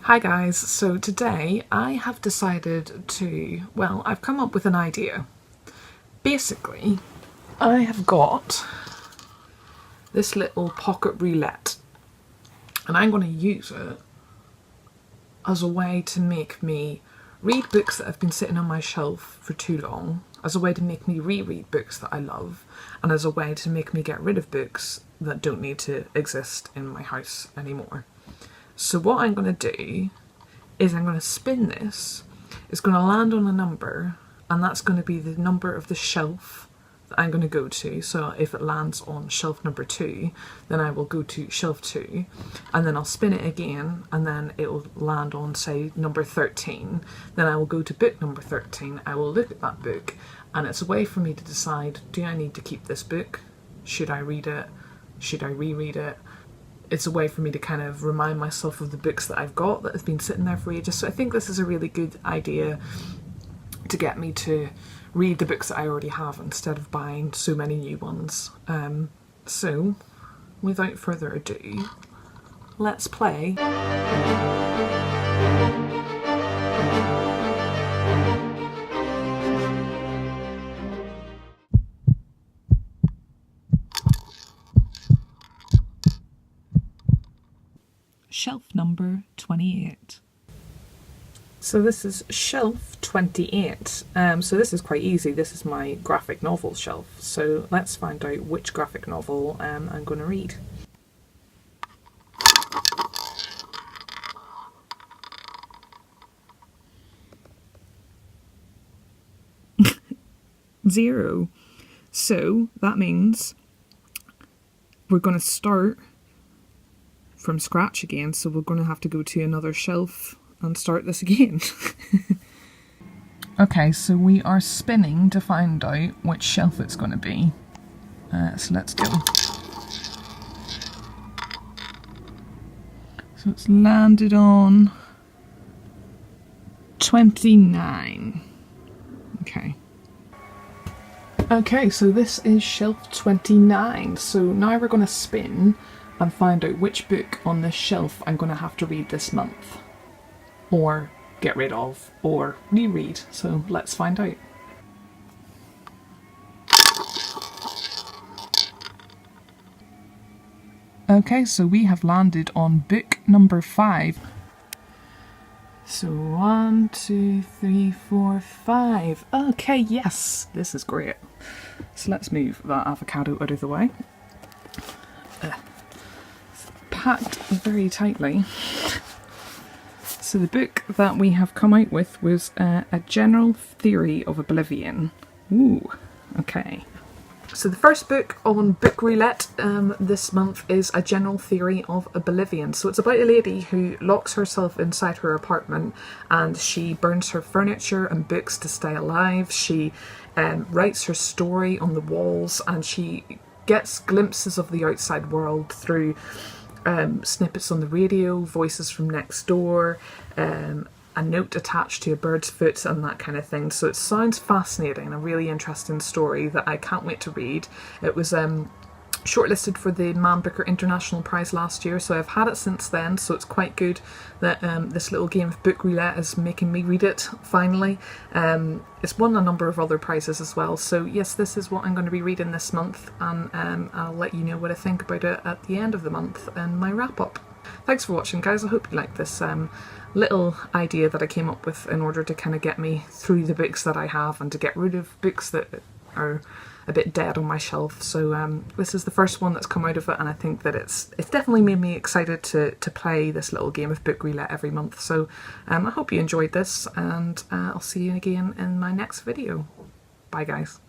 Hi guys, so today I have decided to, well, I've come up with an idea. Basically, I have got this little pocket roulette and I'm going to use it as a way to make me read books that have been sitting on my shelf for too long, as a way to make me reread books that I love, and as a way to make me get rid of books that don't need to exist in my house anymore. So what I'm going to do is I'm going to spin this. It's going to land on a number, and that's going to be the number of the shelf that I'm going to go to. So if it lands on shelf number 2, then I will go to shelf 2, and then I'll spin it again, and then it will land on, say, number 13. Then I will go to book number 13. I will look at that book, and it's a way for me to decide, do I need to keep this book? Should I read it? Should I reread it? It's a way for me to kind of remind myself of the books that I've got that have been sitting there for ages. So I think this is a really good idea to get me to read the books that I already have instead of buying so many new ones. So without further ado, let's play. Shelf number 28. So this is shelf 28. So this is quite easy. This is my graphic novel shelf. So let's find out which graphic novel I'm going to read. Zero. So that means we're going to start from scratch again, so we're going to have to go to another shelf and start this again. Okay, so we are spinning to find out which shelf it's going to be. So let's go. So it's landed on 29. Okay. Okay, so this is shelf 29. So now we're going to spin and find out which book on this shelf I'm going to have to read this month. Or get rid of, or reread. So let's find out. Okay, so we have landed on book number 5. So 1, 2, 3, 4, 5. Okay, yes, this is great. So let's move that avocado out of the way. Packed very tightly. So the book that we have come out with was A General Theory of Oblivion. Ooh, okay. So the first book on Book Roulette this month is A General Theory of Oblivion. So it's about a lady who locks herself inside her apartment and she burns her furniture and books to stay alive. She writes her story on the walls and she gets glimpses of the outside world through snippets on the radio, voices from next door, a note attached to a bird's foot and that kind of thing. So it sounds fascinating, a really interesting story that I can't wait to read. It was shortlisted for the Man Booker International Prize last year, so I've had it since then, so it's quite good that this little game of Book Roulette is making me read it, finally. It's won a number of other prizes as well, so yes, this is what I'm going to be reading this month, and I'll let you know what I think about it at the end of the month in my wrap-up. Thanks for watching, guys. I hope you like this little idea that I came up with in order to kind of get me through the books that I have and to get rid of books that are a bit dead on my shelf. So this is the first one that's come out of it, and I think that it's definitely made me excited to play this little game of Book Roulette every month. So I hope you enjoyed this, and I'll see you again in my next video. Bye guys.